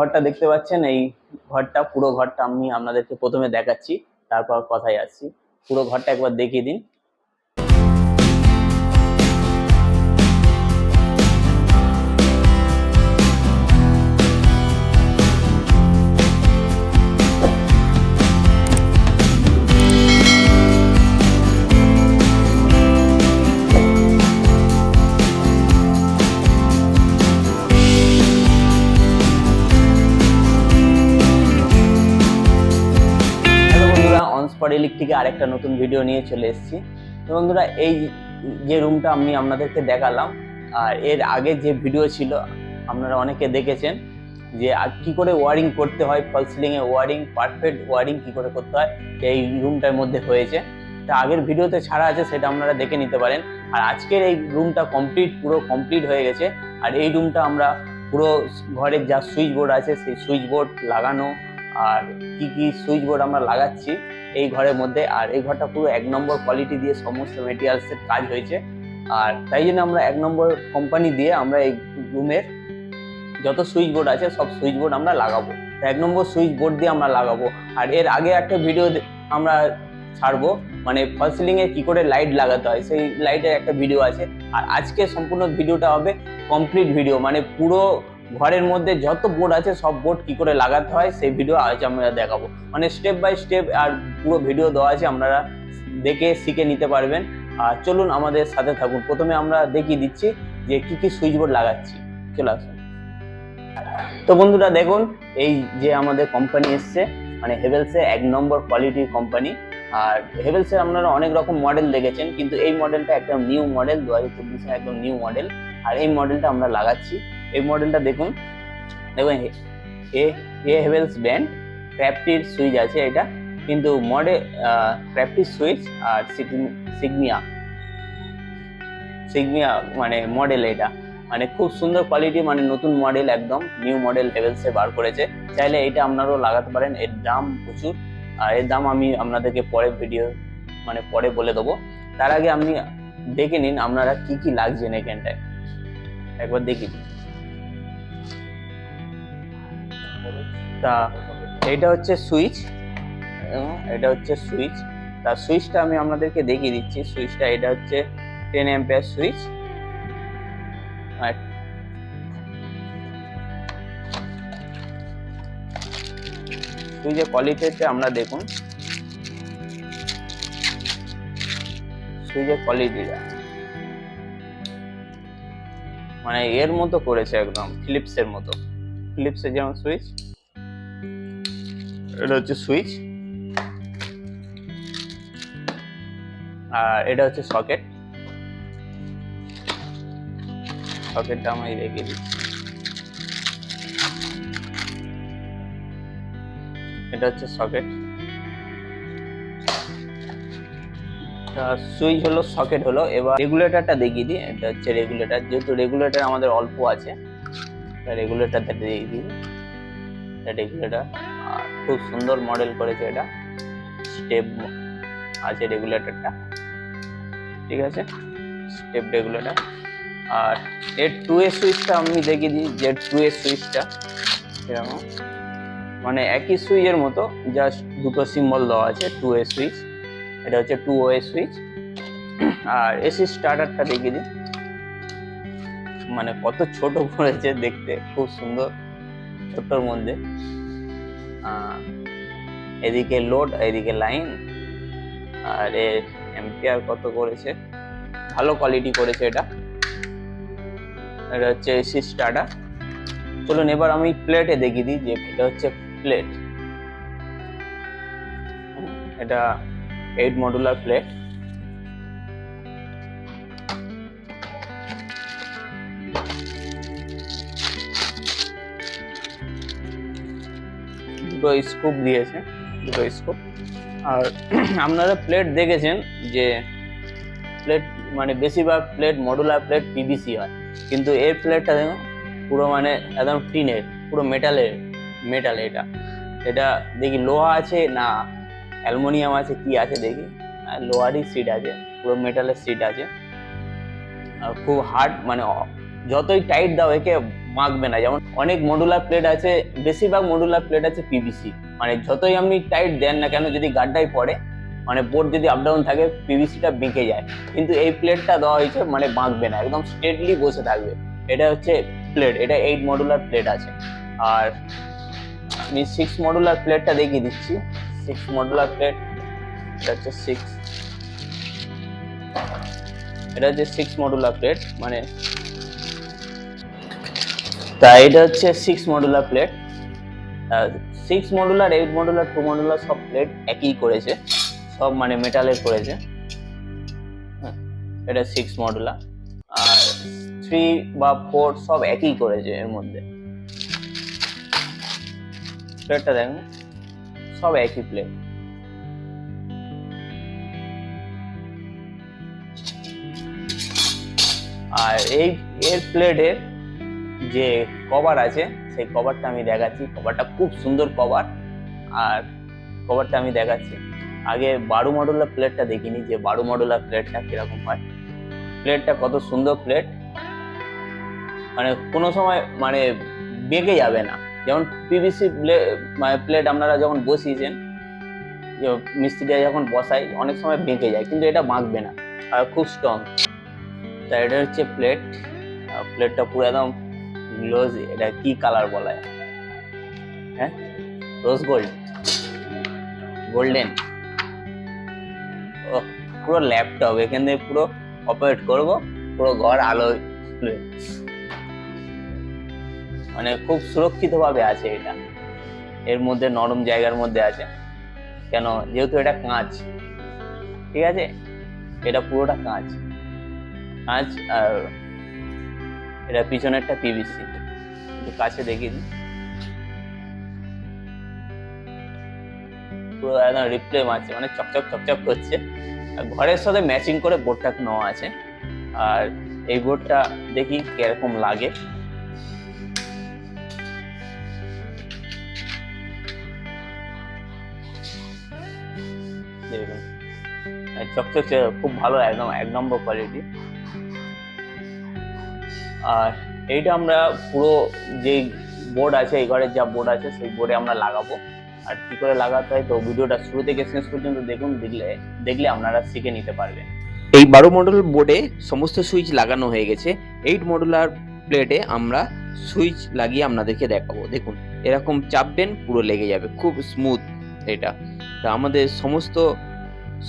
ঘরটা দেখতে পাচ্ছেন, এই ঘরটা পুরো ঘরটা আমি আপনাদেরকে প্রথমে দেখাচ্ছি, তারপর কথায় আসছি। পুরো ঘরটা একবার দেখিয়ে দিন। অনস্পট ইলেকট্রিকে আরেকটা নতুন ভিডিও নিয়ে চলে এসেছি। তো বন্ধুরা, এই যে রুমটা আমি আপনাদেরকে দেখালাম, আর এর আগে যে ভিডিও ছিল আপনারা অনেকে দেখেছেন যে কি করে ওয়ারিং করতে হয়, ফলস সিলিং এ ওয়ারিং, পারফেক্ট ওয়ারিং কি করে করতে হয় এই রুমটার মধ্যে হয়েছে। তা আগের ভিডিওতে ছাড়া আছে, সেটা আপনারা দেখে নিতে পারেন। আর আজকের এই রুমটা পুরো কমপ্লিট হয়ে গেছে। আর এই রুমটা আমরা পুরো ঘরের যা সুইচ বোর্ড আছে সেই সুইচ বোর্ড লাগানো, আর কি কি সুইচ বোর্ড আমরা লাগাচ্ছি এই ঘরের মধ্যে। আর এই ঘরটা পুরো 1 নম্বর কোয়ালিটি দিয়ে সমস্ত মেটেরিয়ালসের কাজ হয়েছে। আর তাই জন্য আমরা 1 নম্বর কোম্পানি দিয়ে আমরা এই রুমের যত সুইচ বোর্ড আছে সব সুইচ বোর্ড আমরা লাগাবো। 1 নম্বর সুইচ বোর্ড দিয়ে আমরা লাগাবো। আর এর আগে একটা ভিডিও আমরা ছাড়বো, মানে ফলস সিলিং এ কি করে লাইট লাগাতে হয় সেই লাইটের একটা ভিডিও আছে। আর আজকে সম্পূর্ণ ভিডিওটা হবে কমপ্লিট ভিডিও, মানে পুরো ঘরের মধ্যে যত বোর্ড আছে সব বোর্ড কি করে লাগাতে হয় সেই ভিডিও আজ আমরা দেখাবো। মানে স্টেপ বাই স্টেপ আর পুরো ভিডিও দেওয়া আছে, আপনারা দেখে শিখে নিতে পারবেন। আর চলুন আমাদের সাথে থাকুন। প্রথমে আমরা দেখিয়ে দিচ্ছি যে কি কি সুইচ বোর্ড লাগাচ্ছি। চলে আসুন। তো বন্ধুরা দেখুন, এই যে আমাদের কোম্পানি এসছে, মানে হেভেলসের 1 নম্বর কোয়ালিটির কোম্পানি। আর হেভেলসের আপনারা অনেক রকম মডেল দেখেছেন, কিন্তু এই মডেলটা একদম নিউ মডেল, 2024 এর একদম নিউ মডেল। আর এই মডেলটা আমরা লাগাচ্ছি। এই মডেলটা দেখুন এ হেভেলস ব্র্যান্ড ক্র্যাফটির সুইচ আছে এটা, কিন্তু মডেল ক্র্যাফটির সুইচ আর সিগমিয়া মানে মডেল এটা, মানে খুব সুন্দর কোয়ালিটি, মানে নতুন মডেল, একদম নিউ মডেল হেভেলসে বার করেছে। চাইলে এটা আপনারাও লাগাতে পারেন। এর দাম প্রচুর, আর এর দাম আমি আপনাদেরকে পরে বলে দেবো। তার আগে আপনি দেখে নিন আপনারা কি কি লাগছেন এখানটায়, একবার দেখি। তা এটা হচ্ছে সুইচ, তার সুইচটা আমি আপনাদেরকে দেখিয়ে দিচ্ছি। সুইচটা এটা হচ্ছে 10 অ্যাম্পিয়ার সুইচ। সুইচের কোয়ালিটিটা আমরা দেখুন, সুইচের কোয়ালিটিটা মানে এর মতো করেছে, একদম ফিলিপসের মতো। ফিলিপসের যেমন সুইচ, এটা হচ্ছে সুইচ, আর এটা হচ্ছে সকেটটা আমি রেখে দিচ্ছি। এটা হচ্ছে সকেট, সুইচ হলো, সকেট হলো। এবার রেগুলেটরটা দেখিয়ে দিই। এটা হচ্ছে রেগুলেটর, যেহেতু রেগুলেটর আমাদের অল্প আছে, রেগুলেটরটা দেখিয়ে দিই। রেগুলেটর আর খুব সুন্দর মডেল করেছে, এটা স্টেপ আছে রেগুলেটরটা, ঠিক আছে, স্টেপ রেগুলেটর। আর এর 2A সুইচটা আমি দেখিয়ে দিই, যে 2A সুইচটা এরকম, মানে একই সুইচের মতো, জাস্ট দুটো সিম্বল দেওয়া আছে, 2A সুইচ। এটা হচ্ছে 2OA সুইচ। আর এসি স্টার্টারটা দেখিয়ে দিই, মানে কত ছোট করেছে দেখতে, খুব সুন্দর, ছোট্টর মধ্যে। এদিকে লোড, এদিকে লাইন, আর এর অ্যাম্পিয়ার কত করেছে, ভালো কোয়ালিটি করেছে এটা। এটা হচ্ছে এসি স্টার্টার। চলুন এবার আমি প্লেটে দেখিয়ে দিই, যে এটা হচ্ছে প্লেট। এটা 8 মডুলার প্লেট। দুটো স্কুপ দিয়েছে, দুটো স্কুপ। আর আপনারা প্লেট দেখেছেন যে প্লেট, মানে বেশিরভাগ প্লেট মডুলার প্লেট পিভিসি হয়, কিন্তু এর প্লেটটা দেখুন পুরো মানে একদম টিনের, পুরো মেটাল। এটা দেখি লোহা আছে না অ্যালুমিনিয়াম আছে, কি আছে দেখি। লোহারই সিট আছে, পুরো মেটালের সিট আছে। আর খুব হার্ড, মানে যতই টাইট দাও একে মাখবে না। যেমন অনেক মডুলার প্লেট আছে, বেশিরভাগ মডুলার প্লেট আছে পিভিসি, মানে যতই আপনি টাইট দেন না কেন যদি গাড্ডায় পড়ে, মানে বোর্ড যদি আপ ডাউন থাকে পিভিসিটা বেঁকে যায়। কিন্তু এই প্লেটটা দেওয়া হয়েছে মানে বাঁকবে না, একদম স্ট্রেটলি বসে থাকবে। এটা হচ্ছে প্লেট, এটা 8 মডুলার প্লেট আছে। আর আমি 6 মডুলার প্লেটটা দেখিয়ে দিচ্ছি। 6 মডুলার প্লেট, এটা হচ্ছে 6 মডুলার প্লেট, মানে তাই এটা হচ্ছে 6 modular plate. 6 modular, 8 modular, 2 modular সব প্লেট একই করেছে, সব মানে মেটালের করেছে। এটা 6 মডুলার, আর 3 বা 4 সব একই করেছে। এর মধ্যে প্লেটটা দেখুন, সব একই প্লেট। আর এর প্লেটের যে কভার আছে সেই কভারটা আমি দেখাচ্ছি। কভারটা খুব সুন্দর কভার, আর কভারটা আমি দেখাচ্ছি। আগে 12 মডুলার প্লেটটা দেখিনি, যে 12 মডুলার প্লেটটা কিরকম হয়। প্লেটটা কত সুন্দর প্লেট, মানে কোনো সময় মানে বেঁকে যাবে না। যেমন পিভিসি প্লেট আপনারা যখন বসিয়েছেন, মিস্ত্রিরা যখন বসাই অনেক সময় বেঁকে যায়, কিন্তু এটা বাঁকবে না আর খুব স্ট্রং। তা এটা হচ্ছে প্লেট। প্লেটটা পুরো একদম গ্লোজি। এটা কি কালার বলা হয়? হ্যাঁ, রোজ গোল্ড, গোল্ডেন। পুরো ল্যাপটপ এখান থেকে পুরো অপারেট করবো, পুরো ঘর আলো, মানে খুব সুরক্ষিত ভাবে আছে এটা। এর মধ্যে নরম জায়গার মধ্যে আছে, কেন যেহেতু এটা কাঁচ, ঠিক আছে, এটা পুরোটা কাঁচ। আর এটা পিছনেরটা পিভিসি। একটু কাছে দেখিয়ে দিই, পুরো একদম রিপ্লেম আছে, মানে চকচক চকচক করছে। ঘরের সাথে ম্যাচিং করে বোর্ডটা নেওয়া আছে। আর এই বোর্ডটা দেখি কিরকম লাগে। দেখুন চকচক, খুব ভালো, একদম 1 নম্বর কোয়ালিটি। আর এইটা আমরা পুরো যে বোর্ড আছে, এই ঘরের যা বোর্ড আছে সেই বোর্ডে আমরা লাগাবো। আর কি করে লাগাতে হয় তো ভিডিওটা শুরু থেকে শেষ পর্যন্ত দেখুন, দেখলে আপনারা শিখে নিতে পারবেন। এই 12 মডুলার বোর্ডে সমস্ত সুইচ লাগানো হয়ে গেছে। 8 মডুলার প্লেটে আমরা সুইচ লাগিয়ে আপনাদেরকে দেখাবো। দেখুন এরকম চাপবেন, পুরো লেগে যাবে, খুব স্মুথ এটা। তা আমাদের সমস্ত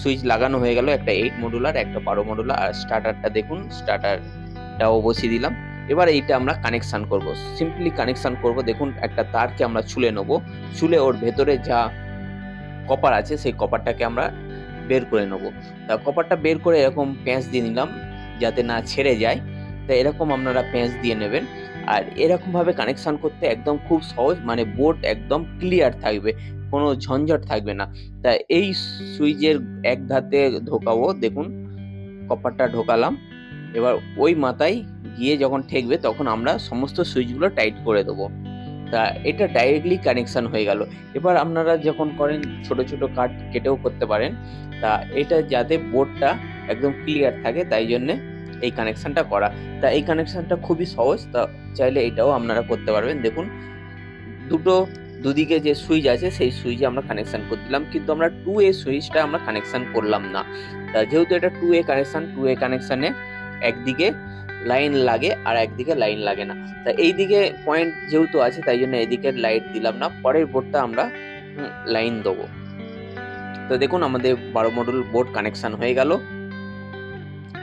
সুইচ লাগানো হয়ে গেল, একটা 8 মডুলার, একটা 12 মডুলার। আর স্টার্টারটা দেখুন, স্টার্টারটাও বসিয়ে দিলাম। এবার এইটা আমরা কানেকশন করব, সিম্পলি কানেকশন করব। দেখুন একটা তারকে আমরা ছুলে নেব, ছুলে ওর ভেতরে যা কপার আছে সেই কপারটাকে আমরা বের করে নেব। তা কপারটা বের করে এরকম প্যাঁচ দিয়ে নিলাম যাতে না ছেড়ে যায়। তা এরকম আপনারা প্যাঁচ দিয়ে নেবেন। আর এরকম ভাবে কানেকশন করতে একদম খুব সহজ, মানে বোর্ড একদম ক্লিয়ার থাকবে, কোনো ঝঞ্ঝট থাকবে না। তা এই সুইচের এক ধাতে ঢোকাবো, দেখুন কপারটা ঢোকালাম। এবার ওই মাথায় গিয়ে যখন ঠেকবে তখন আমরা সমস্ত সুইচগুলো টাইট করে দেবো। তা এটা ডাইরেক্টলি কানেকশন হয়ে গেল। এবার আপনারা যখন করেন ছোট ছোট কাট কেটেও করতে পারেন। তা এটা যাতে বোর্ডটা একদম ক্লিয়ার থাকে তাই জন্যে এই কানেকশনটা করা। তা এই কানেকশনটা খুবই সহজ, তা চাইলে এটাও আপনারা করতে পারবেন। দেখুন দুদিকে যে সুইচ আছে সেই সুইচে আমরা কানেকশন করে দিলাম, কিন্তু আমরা 2A সুইচটা আমরা কানেকশন করলাম না। তা যেহেতু এটা 2A কানেকশনে একদিকে লাইন লাগে আর একদিকে লাইন লাগে না। তা এইদিকে পয়েন্ট যেহেতু আছে তাই জন্য এদিকে লাইট দিলাম না, পরের বোর্ডটা আমরা লাইন দেবো। তো দেখুন আমাদের 12 মডুল বোর্ড কানেকশন হয়ে গেল।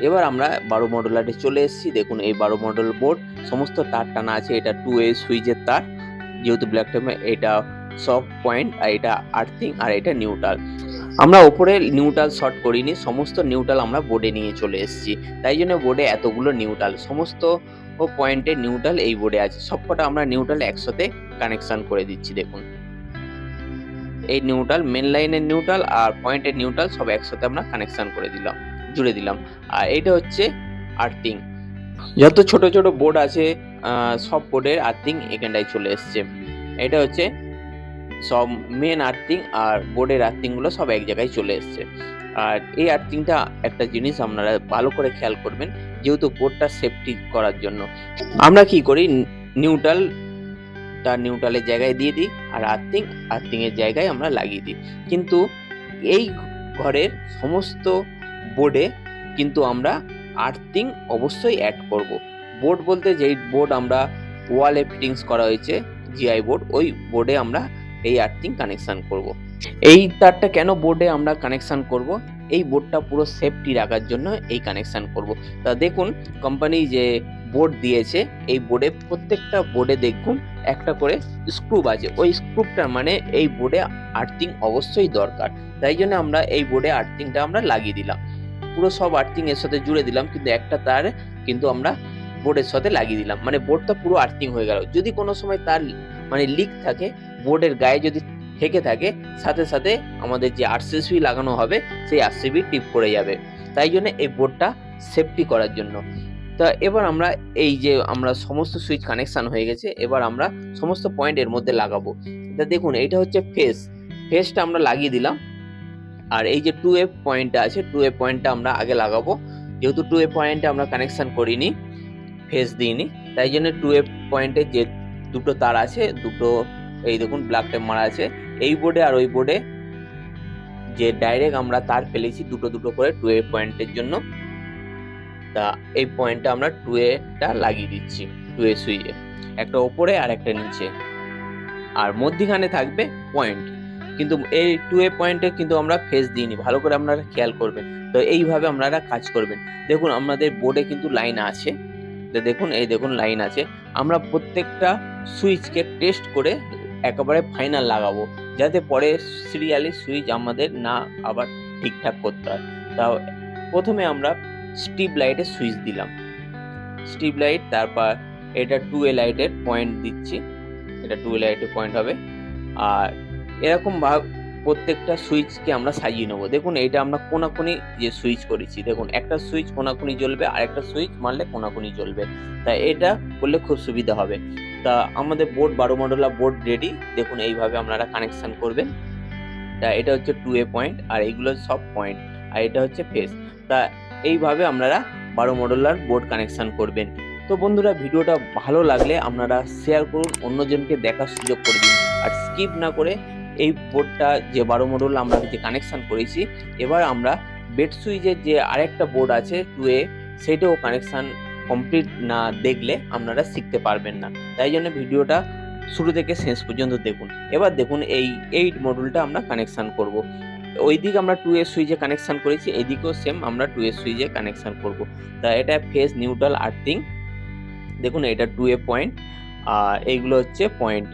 এবার আমরা 12 মডুলারে চলে এসেছি। দেখুন এই 12 মডুল বোর্ড সমস্ত তার টানা আছে। এটা 2A সুইচের তার, যেহেতু ব্ল্যাক টেপে এটা সব পয়েন্ট, আর এটা আর্থিং, আর এটা নিউট্রাল। আমরা ওপরে নিউট্রাল শর্ট করিনি, সমস্ত নিউট্রাল আমরা বোর্ডে নিয়ে চলে এসেছি। তাই জন্য বোর্ডে এতগুলো নিউট্রাল, সমস্ত পয়েন্টে নিউট্রাল এই বোর্ডে আছে। সবকটা আমরা নিউট্রাল একসাথে কানেকশন করে দিচ্ছি। দেখুন এই নিউট্রাল, মেন লাইনের নিউট্রাল আর পয়েন্টের নিউট্রাল সব একসাথে আমরা কানেকশন করে দিলাম, জুড়ে দিলাম। আর এটা হচ্ছে আর্থিং। যত ছোট ছোট বোর্ড আছে সব বোর্ডের আর্থিং এখানটায় চলে এসছে। এটা হচ্ছে সব মেন আর্থিং, আর বোর্ডের আর্থিং গুলো সব এক জায়গায় চলে এসছে। আর এই আর্থিংটা একটা জিনিস আপনারা ভালো করে খেয়াল করবেন, যেহেতু বোর্ডটা সেফটি করার জন্য আমরা কি করি, নিউট্রালের জায়গায় দিয়ে দিই, আর আর্থিংয়ের জায়গায় আমরা লাগিয়ে দিই। কিন্তু এই ঘরের সমস্ত বোর্ডে কিন্তু আমরা আর্থিং অবশ্যই অ্যাড করব। বোর্ড বলতে যেই বোর্ড আমরা ওয়ালে ফিটিংস করা হয়েছে জিআই বোর্ড, ওই বোর্ডে আমরা এই আর্থিং কানেকশন করব। এই তারটা কেন বোর্ডে আমরা কানেকশন করব? এই বোর্ডটা পুরো সেফটি রাখার জন্য এই কানেকশন করব। তা দেখুন কোম্পানি যে বোর্ড দিয়েছে, এই বোর্ডে প্রত্যেকটা বোর্ডে দেখুন একটা করে স্ক্রু আছে। ওই স্ক্রুটার মানে এই বোর্ডে আর্থিং অবশ্যই দরকার। তাই জন্য আমরা এই বোর্ডে আর্থিংটা আমরা লাগিয়ে দিলাম, পুরো সব আর্থিং এর সাথে জুড়ে দিলাম, কিন্তু একটা তার কিন্তু আমরা বোর্ডের সাথে লাগিয়ে দিলাম, মানে বোর্ডটা পুরো আর্থিং হয়ে গেল। যদি কোনো সময় তার মানে লিক থাকে, বোর্ডের গায়ে যদি থেকে থাকে, সাথে সাথে আমাদের যে আরসিবি লাগানো হবে সেই আরসিবি টিপ করে যাবে। তাই জন্য এই বোর্ডটা সেফটি করার জন্য। তা এবার আমরা এই যে আমরা সমস্ত সুইচ কানেকশন হয়ে গেছে, এবার আমরা সমস্ত পয়েন্ট এর মধ্যে লাগাবো। তা দেখুন এটা হচ্ছে ফেসটা আমরা লাগিয়ে দিলাম। আর এই যে 2F পয়েন্টটা আছে, 2F পয়েন্টটা আমরা আগে লাগাবো। যেহেতু 2F পয়েন্টে আমরা কানেকশন করিনি, ফেস দিইনি, তাই জন্য 2F পয়েন্টে যে দুটো তার আছে, দুটো এই দেখুন ব্ল্যাক টেপ মারা আছে, এই বোর্ডে আর ওই বোর্ডে যে ডাইরেক্ট আমরা তার ফেলেছি দুটো করে 2F পয়েন্টের জন্য। তা এই পয়েন্টটা আমরা 2Aটা লাগিয়ে দিচ্ছি, 2A সুইচে, একটা ওপরে আর একটা নিচে, আর মধ্যখানে থাকবে পয়েন্ট। কিন্তু এই 2A পয়েন্টে কিন্তু আমরা ফেস দিইনি, ভালো করে আপনারা খেয়াল করবেন। তো এইভাবে আপনারা কাজ করবেন। দেখুন আমাদের বোর্ডে কিন্তু লাইন আছে, দেখুন এই দেখুন লাইন আছে। আমরা প্রত্যেকটা সুইচকে টেস্ট করে একেবারে ফাইনাল লাগাবো, যাতে পরে সিরিয়ালি সুইচ আমাদের না আবার ঠিকঠাক করতে হয়। তাও প্রথমে আমরা স্ট্রিপ লাইটের সুইচ দিলাম, স্ট্রিপ লাইট, তারপর এটা 2A লাইটের পয়েন্ট দিচ্ছি, এটা 2A লাইটের পয়েন্ট হবে। আর এরকম ভাবে প্রত্যেকটা সুইচকে আমরা সাজিয়ে নেবো। দেখুন এইটা আমরা কোনাকুনি যে সুইচ করেছি, দেখুন একটা সুইচ কোনাকুনি জ্বলবে, আর একটা সুইচ মারলে কোনাকুনি জ্বলবে। তাই এটা করলে খুব সুবিধা হবে। তা আমাদের বোর্ড 12 মডেলার বোর্ড রেডি। দেখুন এইভাবে আপনারা কানেকশন করবেন। তা এটা হচ্ছে 2A পয়েন্ট, আর এইগুলো সব পয়েন্ট, আর এটা হচ্ছে ফেস। তা এইভাবে আপনারা 12 মডেলার বোর্ড কানেকশন করবেন। তো বন্ধুরা ভিডিওটা ভালো লাগলে আপনারা শেয়ার করুন, অন্যজনকে দেখার সুযোগ করে দিন, আর স্কিপ না করে এই বোর্ডটা যে 12 মডেল আমরা যে কানেকশন করেছি, এবার আমরা বেড সুইচের যে আরেকটা বোর্ড আছে 2A, সেটাও কানেকশন কমপ্লিট না দেখলে আপনারা শিখতে পারবেন না। তাই জন্য ভিডিওটা শুরু থেকে শেষ পর্যন্ত দেখুন। এবার দেখুন এই 8 মডেলটা আমরা কানেকশন করব। ওইদিকে আমরা 2A সুইচে কানেকশন করেছি, এইদিকেও সেম আমরা 2A সুইচে কানেকশন করব। তা এটা ফেস, নিউট্রাল, আর্থিং। দেখুন এটা 2A পয়েন্ট, আর এইগুলো হচ্ছে পয়েন্ট।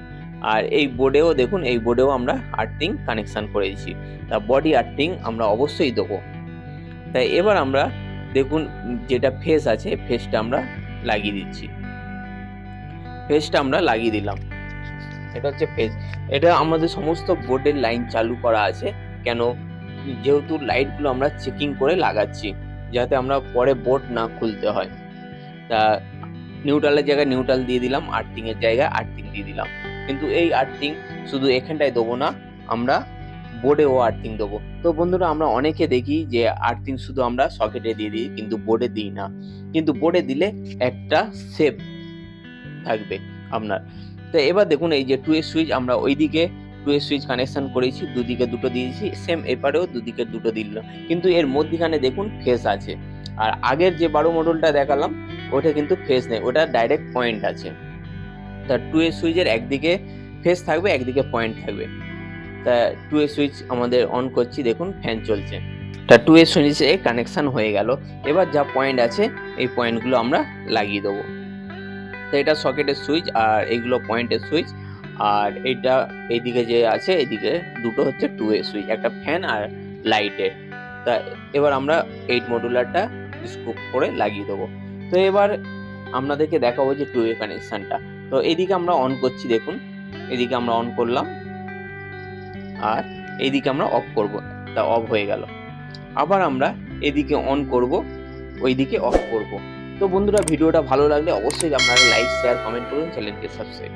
আর এই বোর্ডেও দেখুন, এই বোর্ডেও আমরা আর্থিং কানেকশন করেছি। তা বডি আর্থিং আমরা অবশ্যই দেবো। তাই এবার আমরা দেখুন যেটা ফেস আছে, ফেসটা আমরা লাগিয়ে দিচ্ছি, ফেসটা আমরা লাগিয়ে দিলাম। এটা হচ্ছে ফেস। এটা আমাদের সমস্ত বোর্ডের লাইন চালু করা আছে, কেন যেহেতু লাইটগুলো আমরা চেকিং করে লাগাচ্ছি, যাতে আমরা পরে বোর্ড না খুলতে হয়। তা নিউট্রালের জায়গায় নিউট্রাল দিয়ে দিলাম, আর্থিং এর জায়গায় আর্থিং দিয়ে দিলাম। কিন্তু এই আর্থিং শুধু এখানটায় দেবো না, আমরা বোর্ডেও আর্থিং দেবো। তো বন্ধুরা আমরা অনেকে দেখি যে আর্থিং শুধু আমরা সকেটে দিয়ে দিই, কিন্তু বোর্ডে দিই না। কিন্তু বোর্ডে দিলে একটা সেফ থাকবে আপনার। তো এবার দেখুন এই যে 2A সুইচ, আমরা ওইদিকে 2A সুইচ কানেকশন করেছি, দুদিকে দুটো দিয়েছি, সেম এপারেও দুদিকে দুটো দিলাম, কিন্তু এর মধ্যখানে দেখুন ফেস আছে। আর আগের যে 12 মডেলটা দেখালাম ওটা কিন্তু ফেস নেই, ওটা ডাইরেক্ট পয়েন্ট আছে। তা 2A সুইচের একদিকে ফেস থাকবে, একদিকে পয়েন্ট থাকবে। তা 2A সুইচ আমাদের অন করছি, দেখুন ফ্যান চলছে। তা 2A সুইচে কানেকশন হয়ে গেল। এবার যা পয়েন্ট আছে এই পয়েন্টগুলো আমরা লাগিয়ে দেবো। তো এটা সকেটের সুইচ, আর এইগুলো পয়েন্টের সুইচ, আর এইটা এইদিকে যে আছে এইদিকে দুটো হচ্ছে 2A সুইচ, একটা ফ্যান আর লাইটের। তা এবার আমরা 8 মডুলারটা স্ক্রু করে লাগিয়ে দেবো। তো এবার আপনাদেরকে দেখাবো যে 2A কানেকশনটা। তো এইদিকে আমরা অন করছি, দেখুন এদিকে আমরা অন করলাম, আর এইদিকে আমরা অফ করব। তা অফ হয়ে গেল। আবার আমরা এদিকে অন করব, ওইদিকে অফ করব। তো বন্ধুরা ভিডিওটা ভালো লাগলে অবশ্যই আপনারা লাইক, শেয়ার, কমেন্ট করুন, চ্যানেলকে সাবস্ক্রাইব।